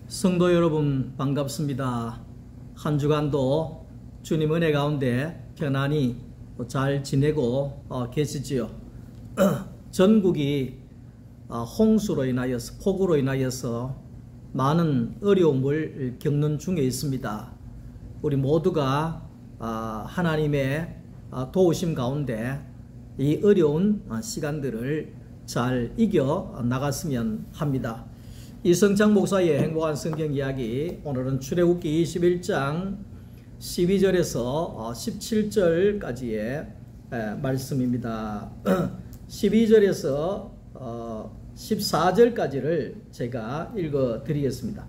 성도 여러분 반갑습니다. 한 주간도 주님 은혜 가운데 편안히 잘 지내고 계시지요. 전국이 홍수로 인하여서 폭우로 인하여서 많은 어려움을 겪는 중에 있습니다. 우리 모두가 하나님의 도우심 가운데 이 어려운 시간들을 잘 이겨 나갔으면 합니다. 이성창 목사의 행복한 성경 이야기, 오늘은 출애굽기 21장 12절에서 17절까지의 말씀입니다. 12절에서 14절까지를 제가 읽어 드리겠습니다.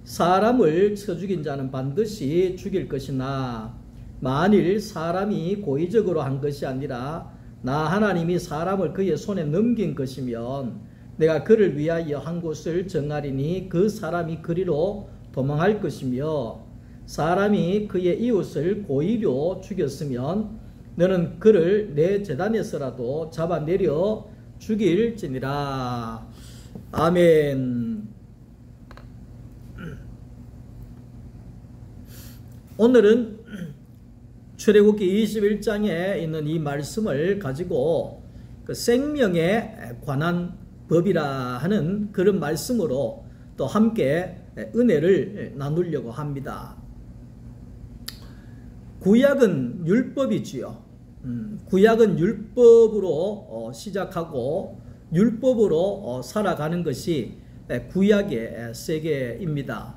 사람을 쳐 죽인 자는 반드시 죽일 것이나 만일 사람이 고의적으로 한 것이 아니라 나 하나님이 사람을 그의 손에 넘긴 것이면 내가 그를 위하여 한 곳을 정하리니 그 사람이 그리로 도망할 것이며 사람이 그의 이웃을 고의로 죽였으면 너는 그를 내 제단에서라도 잡아내려 죽일지니라. 아멘. 오늘은 출애굽기 21장에 있는 이 말씀을 가지고 그 생명에 관한 법이라 하는 그런 말씀으로 또 함께 은혜를 나누려고 합니다. 구약은 율법이지요. 구약은 율법으로 시작하고 율법으로 살아가는 것이 구약의 세계입니다.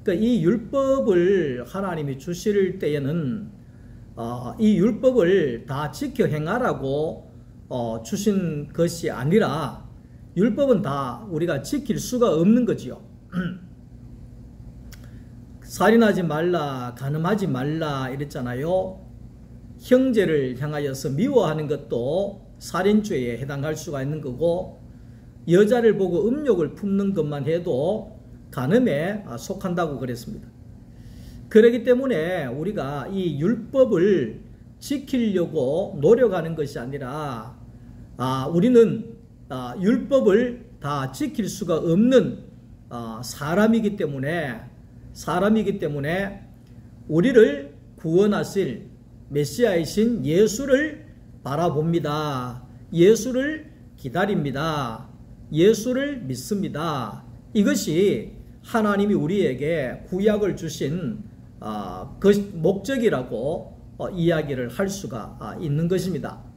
그러니까 이 율법을 하나님이 주실 때에는 이 율법을 다 지켜 행하라고 주신 것이 아니라 율법은 다 우리가 지킬 수가 없는 거지요. 살인하지 말라, 간음하지 말라 이랬잖아요. 형제를 향하여서 미워하는 것도 살인죄에 해당할 수가 있는 거고, 여자를 보고 음욕을 품는 것만 해도 간음에 속한다고 그랬습니다. 그렇기 때문에 우리가 이 율법을 지키려고 노력하는 것이 아니라 우리는 율법을 다 지킬 수가 없는 사람이기 때문에 우리를 구원하실 메시아이신 예수를 바라봅니다. 예수를 기다립니다. 예수를 믿습니다. 이것이 하나님이 우리에게 구약을 주신 그 목적이라고 이야기를 할 수가 있는 것입니다.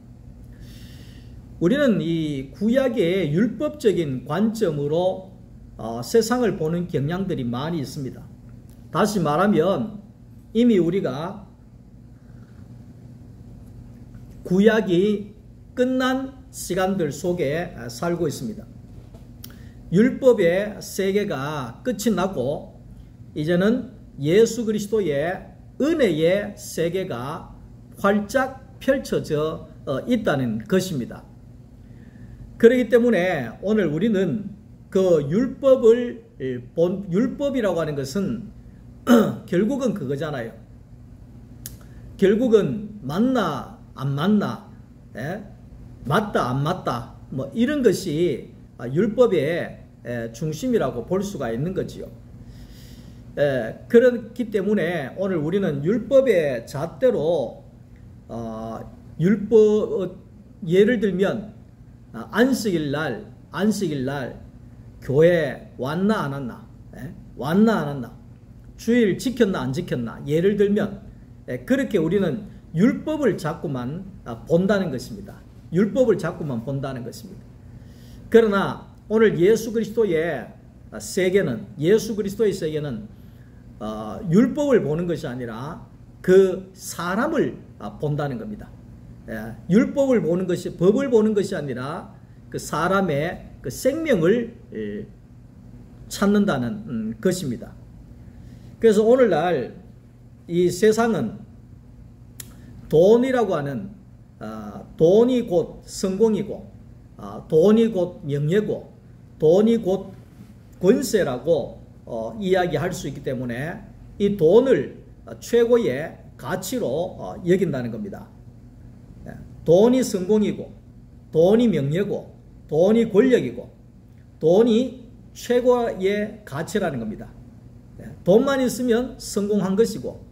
우리는 이 구약의 율법적인 관점으로 세상을 보는 경향들이 많이 있습니다. 다시 말하면 이미 우리가 구약이 끝난 시간들 속에 살고 있습니다. 율법의 세계가 끝이 나고 이제는 예수 그리스도의 은혜의 세계가 활짝 펼쳐져 있다는 것입니다. 그렇기 때문에 오늘 우리는 그 율법이라고 하는 것은 결국은 그거잖아요. 결국은 맞나 안 맞나, 맞다 안 맞다, 뭐 이런 것이 율법의 중심이라고 볼 수가 있는 거지요. 그렇기 때문에 오늘 우리는 율법의 잣대로 예를 들면 안식일 날 교회 왔나 안 왔나, 왔나 안 왔나, 주일 지켰나 안 지켰나, 예를 들면 그렇게 우리는 율법을 자꾸만 본다는 것입니다. 율법을 자꾸만 본다는 것입니다. 그러나 오늘 예수 그리스도의 세계는 율법을 보는 것이 아니라 그 사람을 본다는 겁니다. 율법을 보는 것이, 법을 보는 것이 아니라 그 사람의 그 생명을 찾는다는 것입니다. 그래서 오늘날 이 세상은 돈이라고 하는, 돈이 곧 성공이고, 돈이 곧 명예고, 돈이 곧 권세라고 이야기할 수 있기 때문에 이 돈을 최고의 가치로 여긴다는 겁니다. 돈이 성공이고, 돈이 명예고, 돈이 권력이고, 돈이 최고의 가치라는 겁니다. 돈만 있으면 성공한 것이고,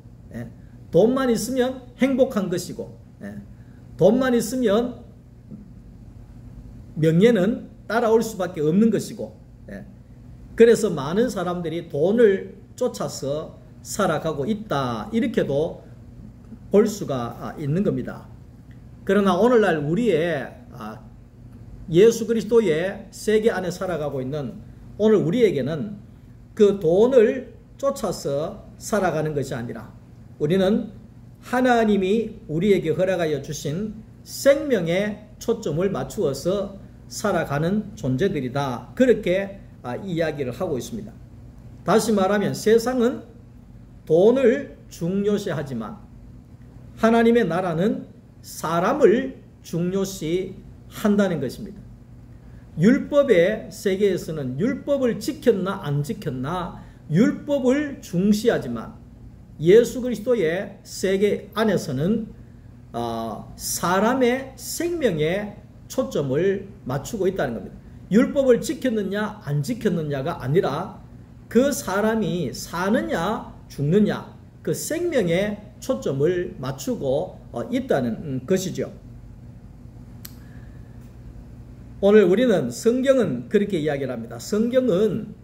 돈만 있으면 행복한 것이고, 돈만 있으면 명예는 따라올 수밖에 없는 것이고, 그래서 많은 사람들이 돈을 쫓아서 살아가고 있다, 이렇게도 볼 수가 있는 겁니다. 그러나 오늘날 우리의 예수 그리스도의 세계 안에 살아가고 있는 오늘 우리에게는 그 돈을 쫓아서 살아가는 것이 아니라 우리는 하나님이 우리에게 허락하여 주신 생명에 초점을 맞추어서 살아가는 존재들이다, 그렇게 이야기를 하고 있습니다. 다시 말하면 세상은 돈을 중요시하지만 하나님의 나라는 사람을 중요시한다는 것입니다. 율법의 세계에서는 율법을 지켰나 안 지켰나 율법을 중시하지만 예수 그리스도의 세계 안에서는 사람의 생명에 초점을 맞추고 있다는 겁니다. 율법을 지켰느냐 안 지켰느냐가 아니라 그 사람이 사느냐 죽느냐, 그 생명에 초점을 맞추고 있다는 것이죠. 오늘 우리는 성경은 그렇게 이야기를 합니다. 성경은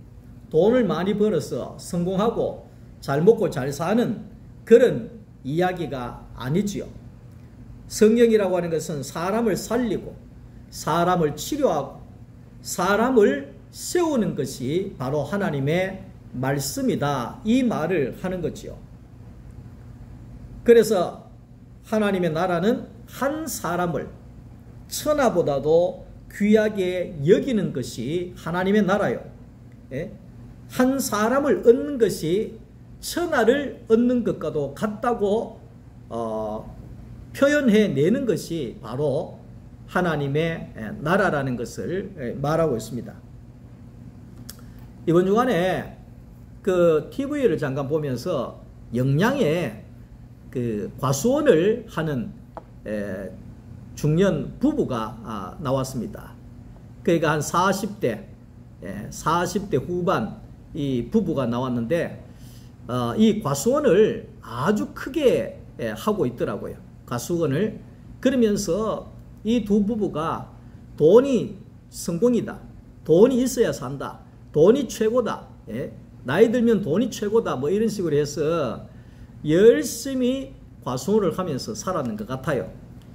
돈을 많이 벌어서 성공하고 잘 먹고 잘 사는 그런 이야기가 아니지요. 성경이라고 하는 것은 사람을 살리고 사람을 치료하고 사람을 세우는 것이 바로 하나님의 말씀이다, 이 말을 하는 거지요. 그래서 하나님의 나라는 한 사람을 천하보다도 귀하게 여기는 것이 하나님의 나라요. 한 사람을 얻는 것이 천하를 얻는 것과도 같다고 표현해내는 것이 바로 하나님의 나라라는 것을 말하고 있습니다. 이번 주간에 그 TV를 잠깐 보면서 영양에 그 과수원을 하는 중년 부부가 나왔습니다. 그러니까 한 40대 후반 이 부부가 나왔는데 이 과수원을 아주 크게 하고 있더라고요. 과수원을. 그러면서 이 두 부부가 돈이 성공이다, 돈이 있어야 산다, 돈이 최고다, 나이 들면 돈이 최고다, 뭐 이런 식으로 해서 열심히 과수원을 하면서 살았는 것 같아요.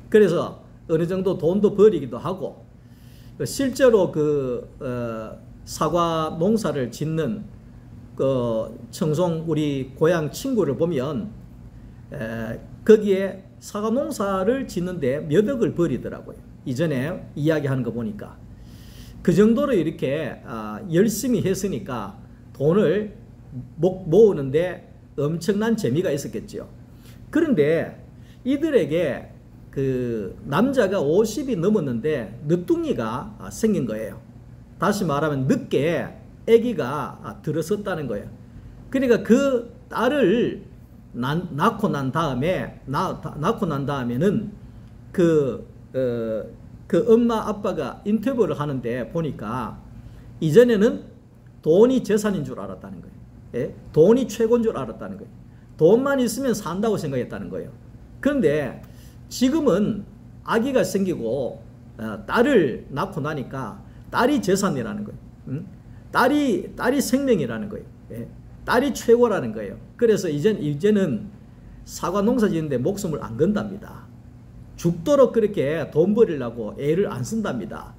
그래서 어느 정도 돈도 벌이기도 하고, 실제로 그 사과 농사를 짓는 그 청송 우리 고향 친구를 보면 거기에 사과 농사를 짓는데 몇 억을 벌이더라고요. 이전에 이야기하는 거 보니까 그 정도로 이렇게 열심히 했으니까 돈을 모으는데 엄청난 재미가 있었겠죠. 그런데 이들에게 그 남자가 50이 넘었는데 늦둥이가 생긴 거예요. 다시 말하면 늦게 아기가 들어섰다는 거예요. 그러니까 그 딸을 낳고 난 다음에는 그 엄마 아빠가 인터뷰를 하는데 보니까 이전에는 돈이 재산인 줄 알았다는 거예요. 돈이 최고인 줄 알았다는 거예요. 돈만 있으면 산다고 생각했다는 거예요. 그런데 지금은 아기가 생기고 딸을 낳고 나니까 딸이 재산이라는 거예요. 딸이 생명이라는 거예요. 딸이 최고라는 거예요. 그래서 이제는 사과 농사 짓는데 목숨을 안 건답니다. 죽도록 그렇게 돈 벌이려고 애를 안 쓴답니다.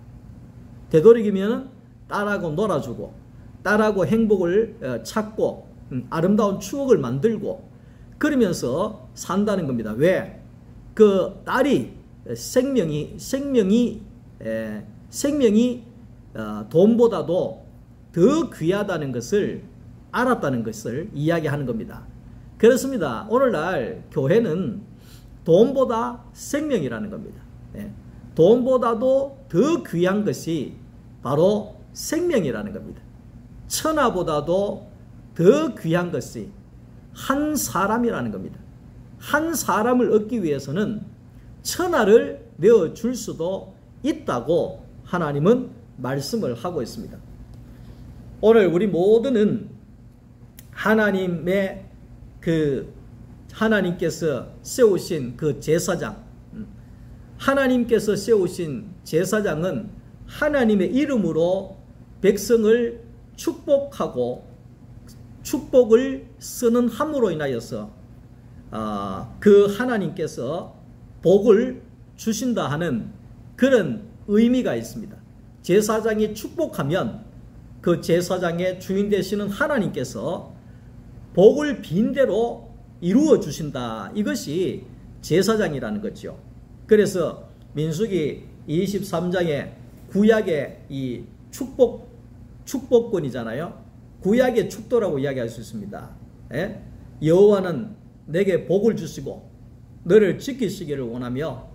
되도록이면 딸하고 놀아주고 딸하고 행복을 찾고 아름다운 추억을 만들고 그러면서 산다는 겁니다. 왜? 그 딸이 생명이 돈보다도 더 귀하다는 것을 알았다는 것을 이야기하는 겁니다. 그렇습니다. 오늘날 교회는 돈보다 생명이라는 겁니다. 돈보다도 더 귀한 것이 바로 생명이라는 겁니다. 천하보다도 더 귀한 것이 한 사람이라는 겁니다. 한 사람을 얻기 위해서는 천하를 내어줄 수도 있다고 하나님은 말씀을 하고 있습니다. 오늘 우리 모두는 하나님의 하나님께서 세우신 그 제사장, 하나님께서 세우신 제사장은 하나님의 이름으로 백성을 축복하고 축복을 쓰는 함으로 인하여서 그 하나님께서 복을 주신다 하는 그런 의미가 있습니다. 제사장이 축복하면 그 제사장의 주인 되시는 하나님께서 복을 빈대로 이루어 주신다. 이것이 제사장이라는 거죠. 그래서 민수기 23장에 구약의 이 축복권이잖아요. 구약의 축도라고 이야기할 수 있습니다. 예? 여호와는 내게 복을 주시고 너를 지키시기를 원하며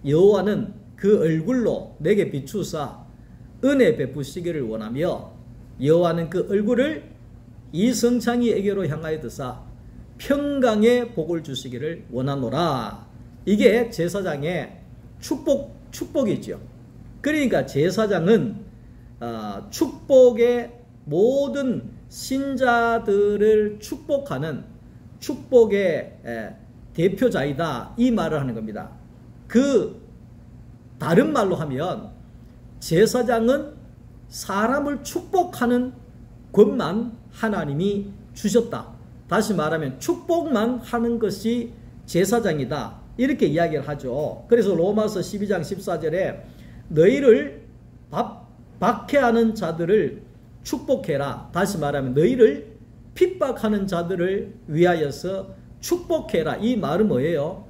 여호와는 그 얼굴로 내게 비추사 은혜 베푸시기를 원하며 여호와는 그 얼굴을 이성창이에게로 향하여 드사 평강의 복을 주시기를 원하노라. 이게 제사장의 축복이죠. 그러니까 제사장은 축복의 모든 신자들을 축복하는 축복의 대표자이다. 이 말을 하는 겁니다. 다른 말로 하면 제사장은 사람을 축복하는 것만 하나님이 주셨다. 다시 말하면 축복만 하는 것이 제사장이다. 이렇게 이야기를 하죠. 그래서 로마서 12장 14절에 너희를 박해하는 자들을 축복해라. 다시 말하면 너희를 핍박하는 자들을 위하여서 축복해라. 이 말은 뭐예요?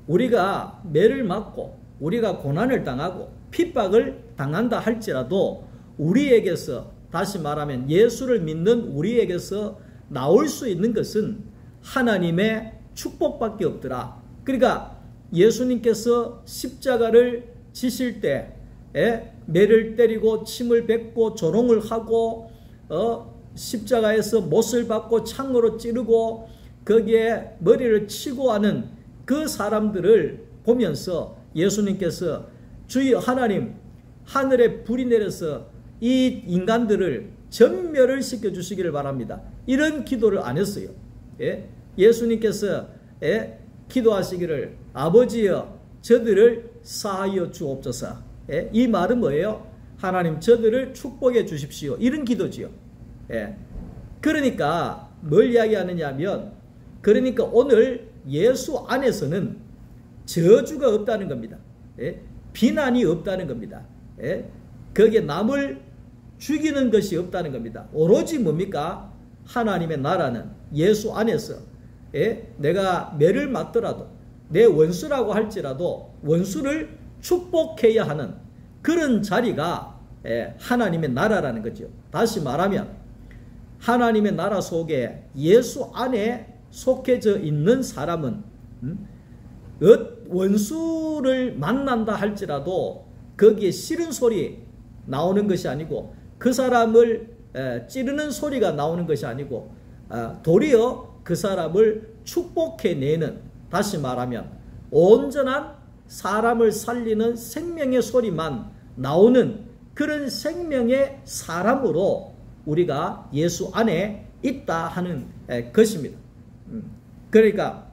우리가 매를 맞고 우리가 고난을 당하고 핍박을 당한다 할지라도 우리에게서, 다시 말하면 예수를 믿는 우리에게서 나올 수 있는 것은 하나님의 축복밖에 없더라. 그러니까 예수님께서 십자가를 지실 때 매를 때리고 침을 뱉고 조롱을 하고 십자가에서 못을 받고 창으로 찌르고 거기에 머리를 치고 하는 그 사람들을 보면서 예수님께서 주여 하나님, 하늘에 불이 내려서 이 인간들을 전멸을 시켜주시기를 바랍니다. 이런 기도를 안 했어요. 예수님께서 기도하시기를 아버지여 저들을 사하여 주옵소서. 이 말은 뭐예요? 하나님 저들을 축복해 주십시오. 이런 기도지요. 그러니까 뭘 이야기하느냐 하면, 그러니까 오늘 예수 안에서는 저주가 없다는 겁니다. 비난이 없다는 겁니다. 거기에 남을 죽이는 것이 없다는 겁니다. 오로지 뭡니까? 하나님의 나라는 예수 안에서 내가 매를 맞더라도 내 원수라고 할지라도 원수를 축복해야 하는 그런 자리가 하나님의 나라라는 거죠. 다시 말하면 하나님의 나라 속에 예수 안에 속해져 있는 사람은 원수를 만난다 할지라도 거기에 싫은 소리 나오는 것이 아니고 그 사람을 찌르는 소리가 나오는 것이 아니고 도리어 그 사람을 축복해내는, 다시 말하면 온전한 사람을 살리는 생명의 소리만 나오는 그런 생명의 사람으로 우리가 예수 안에 있다 하는 것입니다. 그러니까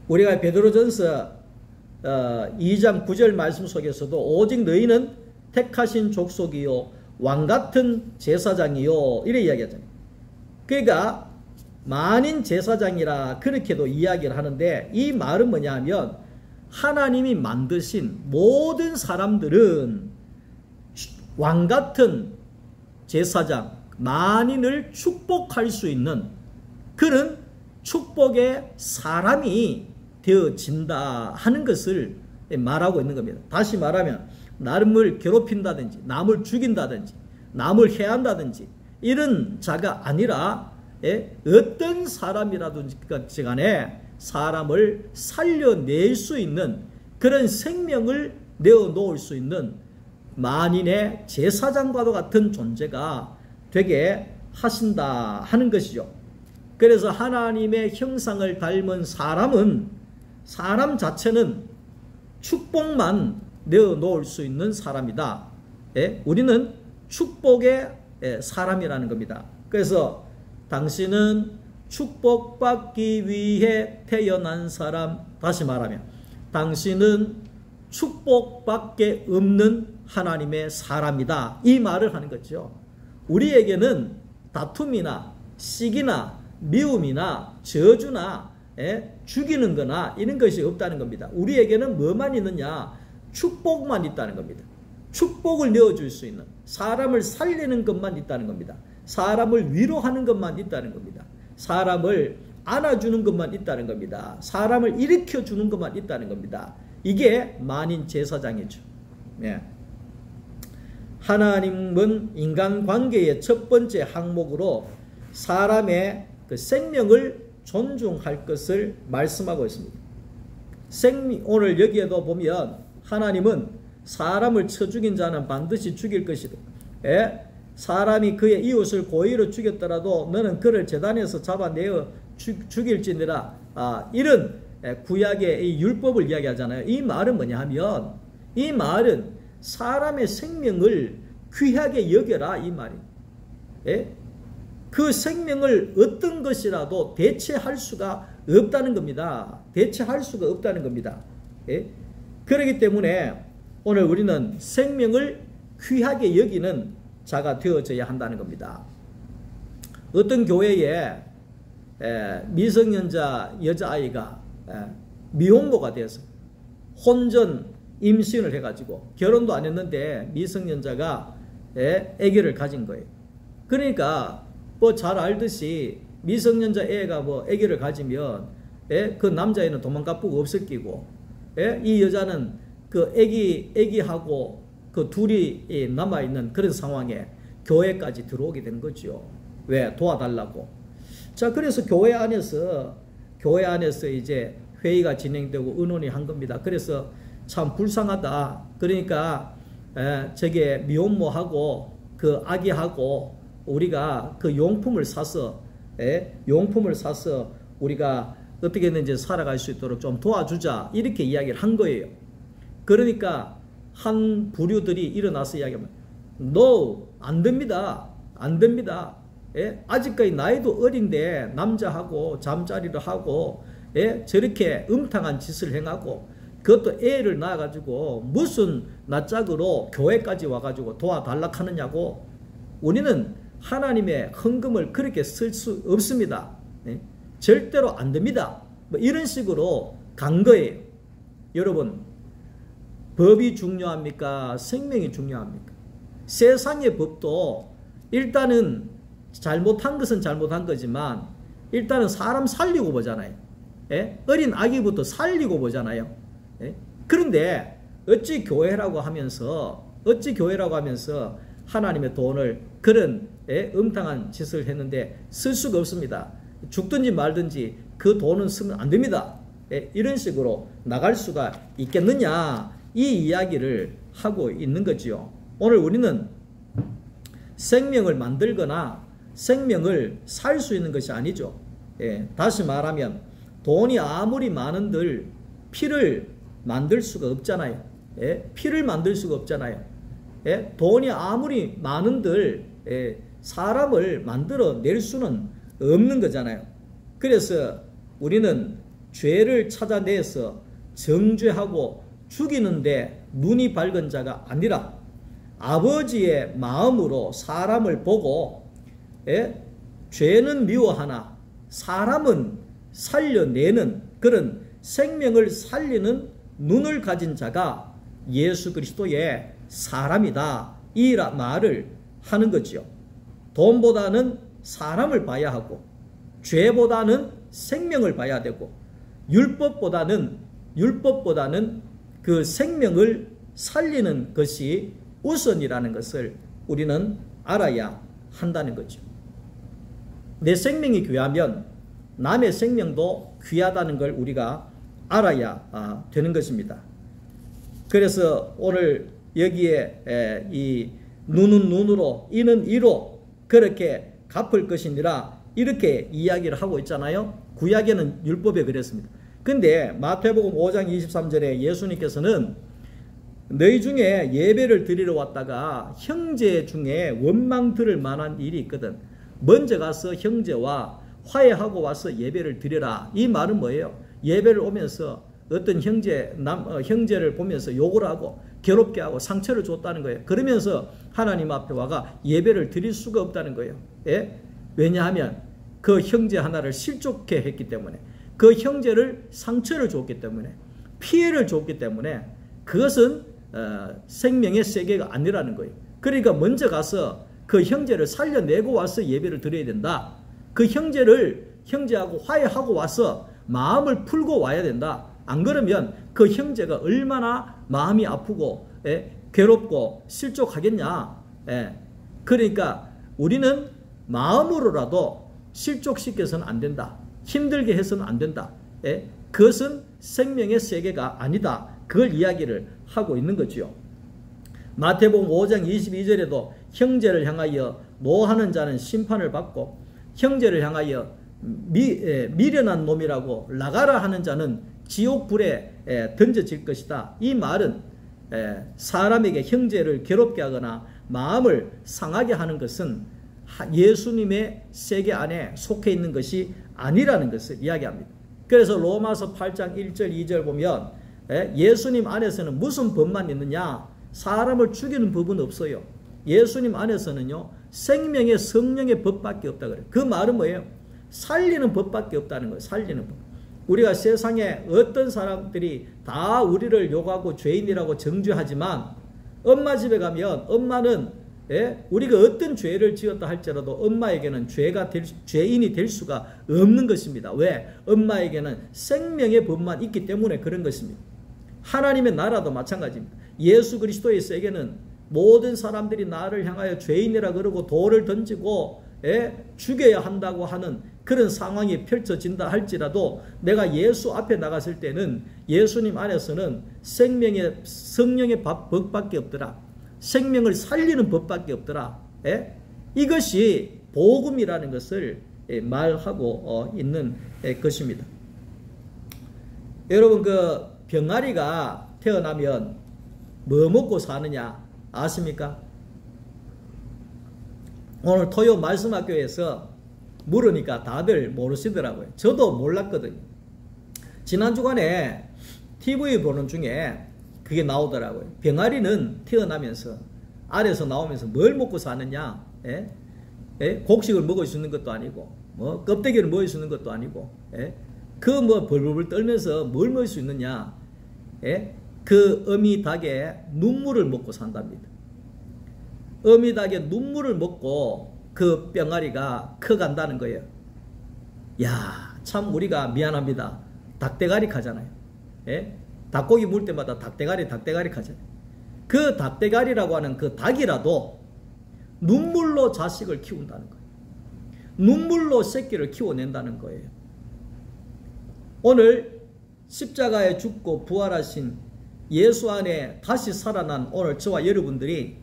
우리가 베드로전서 2장 9절 말씀 속에서도 오직 너희는 택하신 족속이요 왕같은 제사장이요 이래 이야기하잖아요. 그러니까 만인 제사장이라 그렇게도 이야기를 하는데, 이 말은 뭐냐 하면 하나님이 만드신 모든 사람들은 왕같은 제사장, 만인을 축복할 수 있는 그런 축복의 사람이 되어진다 하는 것을 말하고 있는 겁니다. 다시 말하면 남을 괴롭힌다든지 남을 죽인다든지 남을 해한다든지 이런 자가 아니라 어떤 사람이라든지 간에 사람을 살려낼 수 있는 그런 생명을 내어놓을 수 있는 만인의 제사장과도 같은 존재가 되게 하신다 하는 것이죠. 그래서 하나님의 형상을 닮은 사람은, 사람 자체는 축복만 내어놓을 수 있는 사람이다. 우리는 축복의 사람이라는 겁니다. 그래서 당신은 축복받기 위해 태어난 사람, 다시 말하면 당신은 축복밖에 없는 하나님의 사람이다. 이 말을 하는 거죠. 우리에게는 다툼이나 시기나 미움이나 저주나 죽이는 거나 이런 것이 없다는 겁니다. 우리에게는 뭐만 있느냐? 축복만 있다는 겁니다. 축복을 내어줄 수 있는, 사람을 살리는 것만 있다는 겁니다. 사람을 위로하는 것만 있다는 겁니다. 사람을 안아주는 것만 있다는 겁니다. 사람을 일으켜주는 것만 있다는 겁니다. 이게 만인 제사장이죠. 예. 하나님은 인간관계의 첫 번째 항목으로 사람의 그 생명을 존중할 것을 말씀하고 있습니다. 오늘 여기에도 보면 하나님은 사람을 쳐 죽인 자는 반드시 죽일 것이다. 사람이 그의 이웃을 고의로 죽였더라도 너는 그를 제단에서 잡아내어 죽일지니라. 이런 구약의 이 율법을 이야기하잖아요. 이 말은 뭐냐 하면, 이 말은 사람의 생명을 귀하게 여겨라, 이 말이. 그 생명을 어떤 것이라도 대체할 수가 없다는 겁니다. 대체할 수가 없다는 겁니다. 그렇기 때문에 오늘 우리는 생명을 귀하게 여기는 자가 되어져야 한다는 겁니다. 어떤 교회에 미성년자 여자아이가 미혼모가 돼서 혼전 임신을 해가지고 결혼도 안 했는데 미성년자가 아기를 가진 거예요. 그러니까 뭐 잘 알듯이 미성년자 애가 뭐 아기를 가지면 그 남자애는 도망갈 부가 없을 끼고 이 여자는 그 아기하고 그 둘이 남아있는 그런 상황에 교회까지 들어오게 된 거죠. 왜? 도와달라고. 자, 그래서 교회 안에서 이제 회의가 진행되고 의논이 한 겁니다. 그래서 참 불쌍하다. 그러니까 저게 미혼모하고 그 아기하고 우리가 그 용품을 사서 우리가 어떻게든지 살아갈 수 있도록 좀 도와주자, 이렇게 이야기를 한 거예요. 그러니까 한 부류들이 일어나서 이야기하면 No, 안 됩니다. 안 됩니다. 아직까지 나이도 어린데 남자하고 잠자리를 하고 저렇게 음탕한 짓을 행하고 그것도 애를 낳아가지고 무슨 낯짝으로 교회까지 와가지고 도와달라 하느냐고. 우리는 하나님의 헌금을 그렇게 쓸 수 없습니다. 절대로 안 됩니다. 뭐 이런 식으로 간 거예요. 여러분, 법이 중요합니까? 생명이 중요합니까? 세상의 법도 일단은 잘못한 것은 잘못한 거지만 일단은 사람 살리고 보잖아요. 어린 아기부터 살리고 보잖아요. 그런데 어찌 교회라고 하면서 하나님의 돈을 그런 음탕한 짓을 했는데 쓸 수가 없습니다. 죽든지 말든지 그 돈은 쓰면 안 됩니다. 이런 식으로 나갈 수가 있겠느냐, 이 이야기를 하고 있는 거지요. 오늘 우리는 생명을 만들거나 생명을 살 수 있는 것이 아니죠. 다시 말하면 돈이 아무리 많은들 피를 만들 수가 없잖아요. 피를 만들 수가 없잖아요. 돈이 아무리 많은들 사람을 만들어낼 수는 없는 거잖아요. 그래서 우리는 죄를 찾아내서 정죄하고 죽이는데 눈이 밝은 자가 아니라 아버지의 마음으로 사람을 보고 죄는 미워하나 사람은 살려내는 그런 생명을 살리는 눈을 가진 자가 예수 그리스도의 사람이다, 이 말을 하는 거죠. 돈보다는 사람을 봐야 하고 죄보다는 생명을 봐야 되고 율법보다는 그 생명을 살리는 것이 우선이라는 것을 우리는 알아야 한다는 거죠. 내 생명이 귀하면 남의 생명도 귀하다는 걸 우리가 알아야 되는 것입니다. 그래서 오늘 여기에 이 눈은 눈으로 이는 이로 그렇게 갚을 것이니라, 이렇게 이야기를 하고 있잖아요. 구약에는 율법에 그랬습니다. 근데 마태복음 5장 23절에 예수님께서는 너희 중에 예배를 드리러 왔다가 형제 중에 원망 들을 만한 일이 있거든. 먼저 가서 형제와 화해하고 와서 예배를 드려라. 이 말은 뭐예요? 예배를 오면서 어떤 형제를 보면서 욕을 하고 괴롭게 하고 상처를 줬다는 거예요. 그러면서 하나님 앞에 와가 예배를 드릴 수가 없다는 거예요. 예? 왜냐하면 그 형제 하나를 실족해 했기 때문에, 그 형제를 상처를 줬기 때문에, 피해를 줬기 때문에 그것은 생명의 세계가 아니라는 거예요. 그러니까 먼저 가서 그 형제를 살려내고 와서 예배를 드려야 된다. 그 형제하고 화해하고 와서 마음을 풀고 와야 된다. 안 그러면 그 형제가 얼마나 마음이 아프고 괴롭고 실족하겠냐. 그러니까 우리는 마음으로라도 실족시켜서는 안 된다. 힘들게 해서는 안 된다. 그것은 생명의 세계가 아니다. 그걸 이야기를 하고 있는 거죠. 마태복음 5장 22절에도 형제를 향하여 노하는 자는 심판을 받고 형제를 향하여 미련한 놈이라고 나가라 하는 자는 지옥불에 던져질 것이다. 이 말은 사람에게 형제를 괴롭게 하거나 마음을 상하게 하는 것은 예수님의 세계 안에 속해 있는 것이 아니라는 것을 이야기합니다. 그래서 로마서 8장 1절 2절 보면 예수님 안에서는 무슨 법만 있느냐? 사람을 죽이는 법은 없어요. 예수님 안에서는요, 생명의 성령의 법밖에 없다 그래요. 그 말은 뭐예요? 살리는 법밖에 없다는 거예요. 살리는 법. 우리가 세상에 어떤 사람들이 다 우리를 욕하고 죄인이라고 정죄하지만 엄마 집에 가면 엄마는 우리가 어떤 죄를 지었다 할지라도 엄마에게는 죄인이 될 수가 없는 것입니다. 왜? 엄마에게는 생명의 법만 있기 때문에 그런 것입니다. 하나님의 나라도 마찬가지입니다. 예수 그리스도의 세계는 모든 사람들이 나를 향하여 죄인이라 그러고 돌을 던지고 죽여야 한다고 하는 그런 상황이 펼쳐진다 할지라도 내가 예수 앞에 나갔을 때는 예수님 안에서는 생명의 성령의 법밖에 없더라. 생명을 살리는 법밖에 없더라. 이것이 복음이라는 것을 말하고 있는 것입니다. 여러분, 그 병아리가 태어나면 뭐 먹고 사느냐 아십니까? 오늘 토요 말씀학교에서 물으니까 다들 모르시더라고요. 저도 몰랐거든요. 지난 주간에 TV 보는 중에 그게 나오더라고요. 병아리는 태어나면서 알에서 나오면서 뭘 먹고 사느냐? 곡식을 먹을 수 있는 것도 아니고 뭐 껍데기를 먹을 수 있는 것도 아니고 그 뭐 벌벌 떨면서 뭘 먹을 수 있느냐? 그 어미 닭의 눈물을 먹고 산답니다. 어미 닭의 눈물을 먹고 그 병아리가 커간다는 거예요. 야, 참 우리가 미안합니다. 닭대가리 가잖아요. 닭고기 물 때마다 닭대가리 가잖아요. 그 닭대가리라고 하는 그 닭이라도 눈물로 자식을 키운다는 거예요. 눈물로 새끼를 키워낸다는 거예요. 오늘 십자가에 죽고 부활하신 예수 안에 다시 살아난 오늘 저와 여러분들이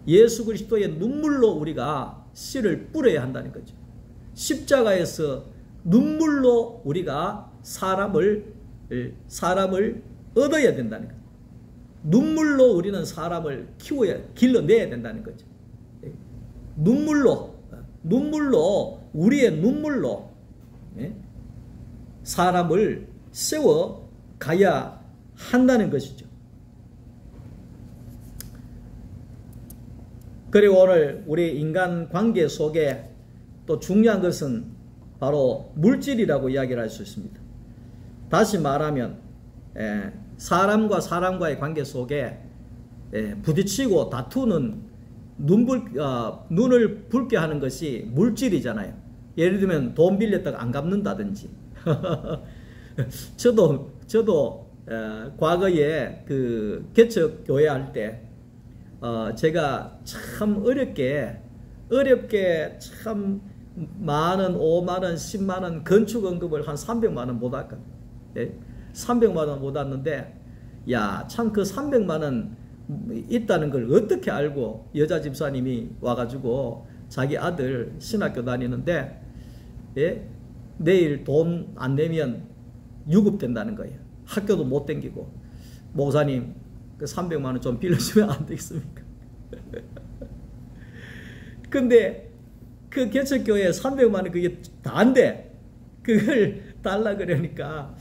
예수 그리스도의 눈물로 우리가 씨를 뿌려야 한다는 거죠. 십자가에서 눈물로 우리가 사람을 얻어야 된다는 거죠. 눈물로 우리는 사람을 길러내야 된다는 거죠. 눈물로 우리의 눈물로 사람을 세워 가야 한다는 것이죠. 그리고 오늘 우리 인간 관계 속에 또 중요한 것은 바로 물질이라고 이야기를 할 수 있습니다. 다시 말하면 사람과 사람과의 관계 속에 부딪히고 다투는 눈을 붉게 하는 것이 물질이잖아요. 예를 들면 돈 빌렸다가 안 갚는다든지. 저도 과거에 그 개척 교회 할 때 제가 참 어렵게 참 많은 5만원 10만원 건축원금을 한 300만원 못 왔거든요. 300만원 못 왔는데 야, 참 그 300만원 있다는 걸 어떻게 알고 여자 집사님이 와가지고 자기 아들 신학교 다니는데 내일 돈 안 내면 유급된다는 거예요. 학교도 못 댕기고 목사님 그 300만 원 좀 빌려주면 안 되겠습니까? 근데 그 개척교회 300만 원 그게 다 안 돼. 그걸 달라 그러니까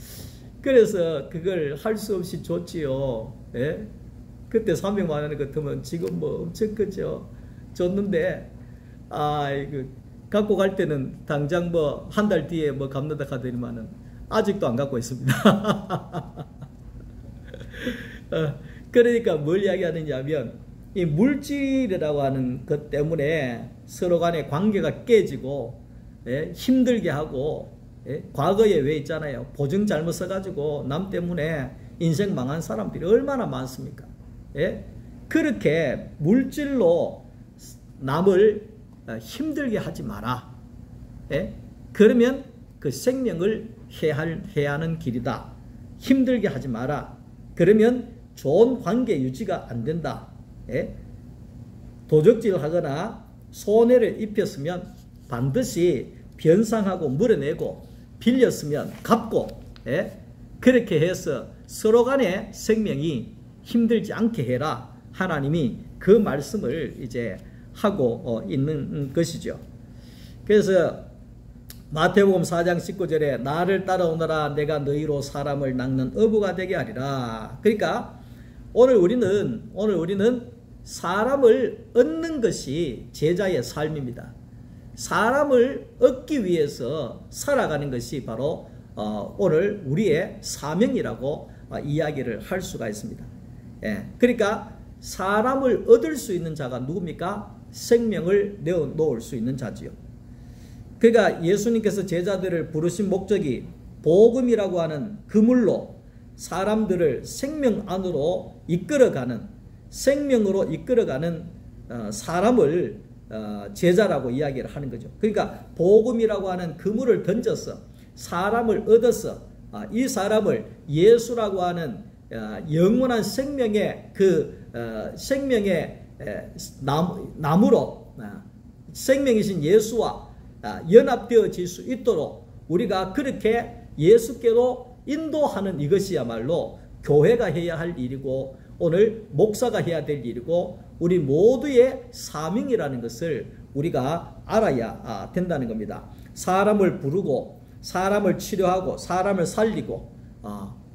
그래서 그걸 할 수 없이 줬지요. 예? 그때 300만 원 같으면 지금 뭐 엄청 크죠. 줬는데 이거 갖고 갈 때는 당장 뭐 한 달 뒤에 뭐 갚는다 하더니만은 아직도 안 갖고 있습니다. 그러니까 뭘 이야기하느냐면 이 물질이라고 하는 것 때문에 서로 간의 관계가 깨지고 힘들게 하고 과거에 왜 있잖아요. 보증 잘못 써가지고 남 때문에 인생 망한 사람들이 얼마나 많습니까? 그렇게 물질로 남을 힘들게 하지 마라. 그러면 그 생명을 해야 하는 길이다. 힘들게 하지 마라. 그러면 좋은 관계 유지가 안 된다. 도적질하거나 손해를 입혔으면 반드시 변상하고 물어내고 빌렸으면 갚고 그렇게 해서 서로 간의 생명이 힘들지 않게 해라. 하나님이 그 말씀을 이제 하고 있는 것이죠. 그래서 마태복음 4장 19절에 나를 따라오너라 내가 너희로 사람을 낚는 어부가 되게 하리라. 그러니까 오늘 우리는 사람을 얻는 것이 제자의 삶입니다. 사람을 얻기 위해서 살아가는 것이 바로 오늘 우리의 사명이라고 이야기를 할 수가 있습니다. 그러니까 사람을 얻을 수 있는 자가 누굽니까? 생명을 내어놓을 수 있는 자지요. 그러니까 예수님께서 제자들을 부르신 목적이 복음이라고 하는 그물로 사람들을 생명 안으로 이끌어가는, 생명으로 이끌어가는 사람을 제자라고 이야기를 하는 거죠. 그러니까 복음이라고 하는 그물을 던져서 사람을 얻어서 이 사람을 예수라고 하는 영원한 생명의 생명의 나무로 생명이신 예수와 연합되어질 수 있도록 우리가 그렇게 예수께로 인도하는 이것이야말로 교회가 해야 할 일이고 오늘 목사가 해야 될 일이고 우리 모두의 사명이라는 것을 우리가 알아야 된다는 겁니다. 사람을 부르고 사람을 치료하고 사람을 살리고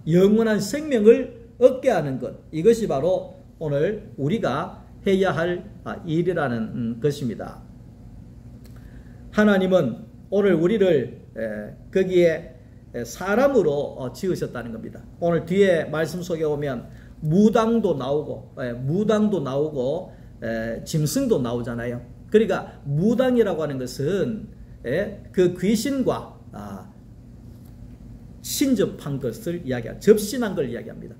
영원한 생명을 얻게 하는 것, 이것이 바로 오늘 우리가 해야 할 일이라는 것입니다. 하나님은 오늘 우리를 거기에 사람으로 지으셨다는 겁니다. 오늘 뒤에 말씀 속에 오면 무당도 나오고 짐승도 나오잖아요. 그러니까 무당이라고 하는 것은 그 귀신과 신접한 것을 이야기합니다. 접신한 걸 이야기합니다.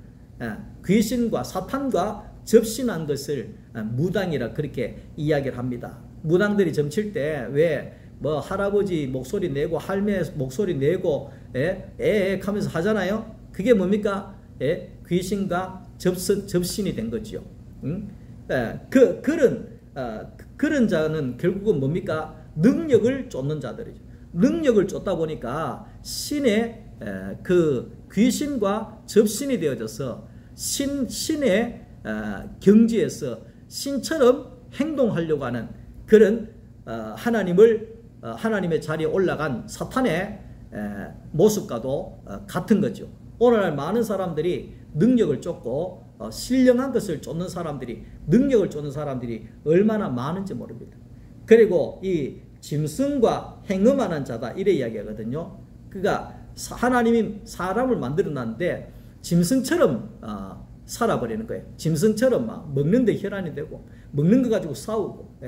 귀신과 사탄과 접신한 것을 무당이라 그렇게 이야기를 합니다. 무당들이 점칠 때 왜 뭐 할아버지 목소리 내고 할매 목소리 내고 하면서 하잖아요. 그게 뭡니까? 귀신과 접신이 된 거죠. 그런 자는 결국은 뭡니까? 능력을 쫓는 자들이죠. 능력을 쫓다 보니까 신의 그 귀신과 접신이 되어져서 신의 경지에서 신처럼 행동하려고 하는 그런 하나님의 자리에 올라간 사탄의 모습과도 같은 거죠. 오늘날 많은 사람들이 능력을 쫓고 신령한 것을 쫓는 사람들이, 능력을 쫓는 사람들이 얼마나 많은지 모릅니다. 그리고 이 짐승과 행음하는 자다 이래 이야기하거든요. 그러니까 하나님이 사람을 만들어놨는데 짐승처럼 살아버리는 거예요. 짐승처럼 막 먹는 데 혈안이 되고 먹는 거 가지고 싸우고.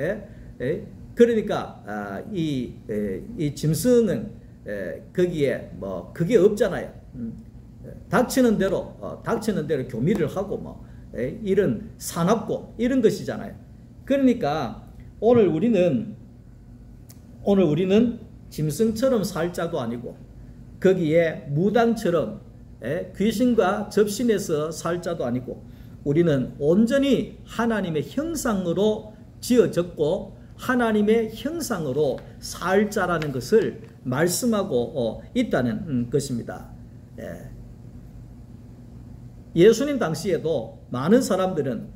그러니까 이 짐승은 거기에 뭐 그게 없잖아요. 닥치는 대로 교미를 하고 뭐 이런 사납고 이런 것이잖아요. 그러니까 오늘 우리는 짐승처럼 살 자도 아니고 거기에 무당처럼 귀신과 접신해서 살 자도 아니고 우리는 온전히 하나님의 형상으로 지어졌고 하나님의 형상으로 살 자라는 것을 말씀하고 있다는 것입니다. 예수님 당시에도 많은 사람들은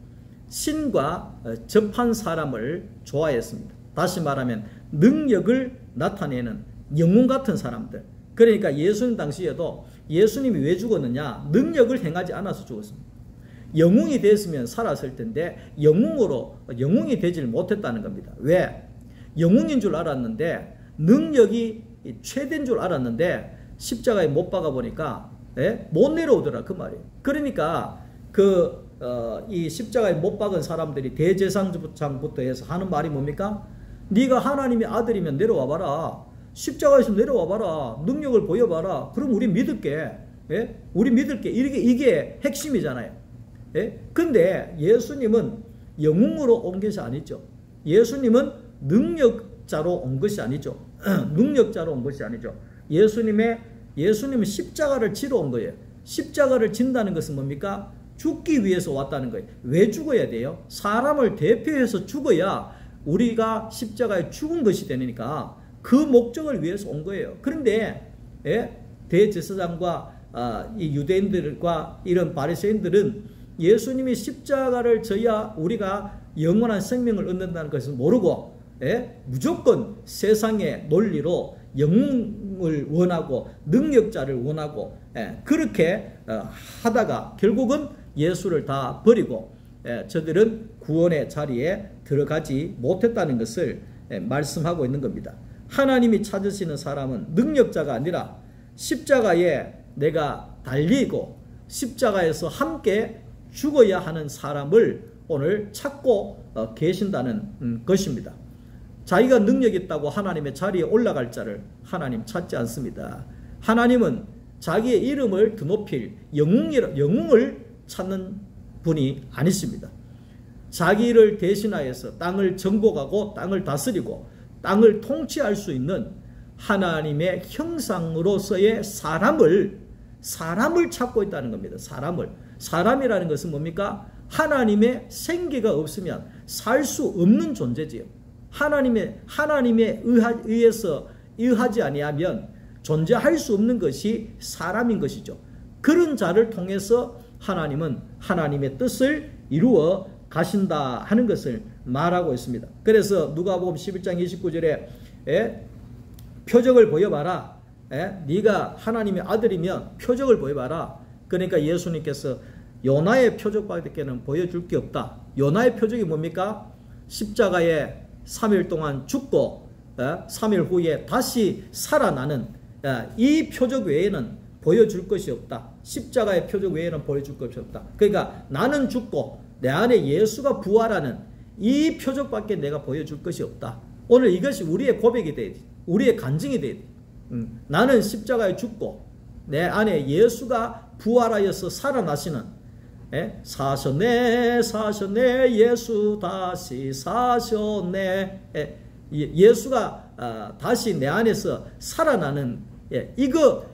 신과 접한 사람을 좋아했습니다. 다시 말하면 능력을 나타내는 영웅 같은 사람들. 그러니까 예수님 당시에도 예수님이 왜 죽었느냐? 능력을 행하지 않아서 죽었습니다. 영웅이 됐으면 살았을 텐데 영웅이 되질 못했다는 겁니다. 왜? 영웅인 줄 알았는데 능력이 최대인 줄 알았는데 십자가에 못 박아 보니까 못 내려오더라 그 말이에요. 그러니까 이 십자가에 못 박은 사람들이 대제사장부터 해서 하는 말이 뭡니까? 네가 하나님의 아들이면 내려와 봐라. 십자가에서 내려와 봐라. 능력을 보여봐라. 그럼 우리 믿을게. 우리 믿을게. 이게 핵심이잖아요. 근데 예수님은 영웅으로 온 것이 아니죠. 예수님은 능력자로 온 것이 아니죠. 능력자로 온 것이 아니죠. 예수님은 십자가를 지러 온 거예요. 십자가를 진다는 것은 뭡니까? 죽기 위해서 왔다는 거예요. 왜 죽어야 돼요? 사람을 대표해서 죽어야 우리가 십자가에 죽은 것이 되니까 그 목적을 위해서 온 거예요. 그런데 대제사장과 이 유대인들과 이런 바리새인들은 예수님이 십자가를 져야 우리가 영원한 생명을 얻는다는 것을 모르고 무조건 세상의 논리로 영웅을 원하고 능력자를 원하고 그렇게 하다가 결국은 예수를 다 버리고 저들은 구원의 자리에 들어가지 못했다는 것을 말씀하고 있는 겁니다. 하나님이 찾으시는 사람은 능력자가 아니라 십자가에 내가 달리고 십자가에서 함께 죽어야 하는 사람을 오늘 찾고 계신다는 것입니다. 자기가 능력 있다고 하나님의 자리에 올라갈 자를 하나님 찾지 않습니다. 하나님은 자기의 이름을 드높일 영웅을 찾는 분이 아니십니다. 자기를 대신하여서 땅을 정복하고 땅을 다스리고 땅을 통치할 수 있는 하나님의 형상으로서의 사람을 찾고 있다는 겁니다. 사람이라는 것은 뭡니까? 하나님의 생기가 없으면 살 수 없는 존재지요. 하나님에 의해서 의하지 아니하면 존재할 수 없는 것이 사람인 것이죠. 그런 자를 통해서 하나님은 하나님의 뜻을 이루어 가신다 하는 것을 말하고 있습니다. 그래서 누가복음 11장 29절에 표적을 보여봐라. 네가 하나님의 아들이면 표적을 보여봐라. 그러니까 예수님께서 요나의 표적밖에는 보여줄 게 없다. 요나의 표적이 뭡니까? 십자가에 3일 동안 죽고 3일 후에 다시 살아나는 이 표적 외에는 보여줄 것이 없다. 십자가의 표적 외에는 보여줄 것이 없다. 그러니까 나는 죽고 내 안에 예수가 부활하는 이 표적밖에 내가 보여줄 것이 없다. 오늘 이것이 우리의 고백이 돼야 돼. 우리의 간증이 돼야 돼. 나는 십자가에 죽고 내 안에 예수가 부활하여서 살아나시는 사셨네 예수 다시 사셨네 예수가 다시 내 안에서 살아나는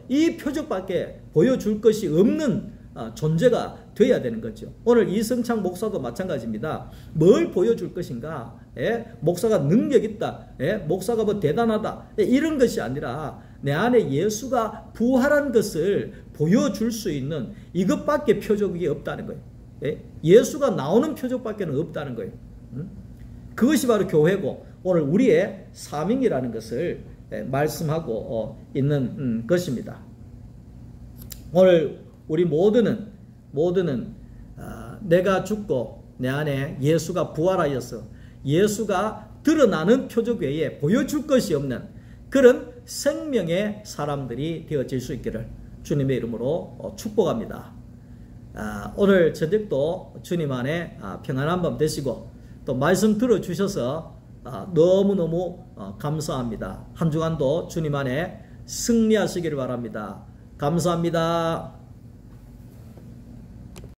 이 표적밖에 보여줄 것이 없는 존재가 되어야 되는 거죠. 오늘 이성창 목사도 마찬가지입니다. 뭘 보여줄 것인가? 목사가 능력 있다. 목사가 뭐 대단하다. 이런 것이 아니라 내 안에 예수가 부활한 것을 보여줄 수 있는 이것밖에 표적이 없다는 거예요. 예수가 나오는 표적밖에 없다는 거예요. 그것이 바로 교회고 오늘 우리의 사명이라는 것을 말씀하고 있는 것입니다. 오늘 우리 모두는 내가 죽고 내 안에 예수가 부활하여서 예수가 드러나는 표적 외에 보여줄 것이 없는 그런 생명의 사람들이 되어질 수 있기를 주님의 이름으로 축복합니다. 오늘 저녁도 주님 안에 평안한 밤 되시고 또 말씀 들어주셔서 너무너무 감사합니다. 한 주간도 주님 안에 승리하시기를 바랍니다. 감사합니다.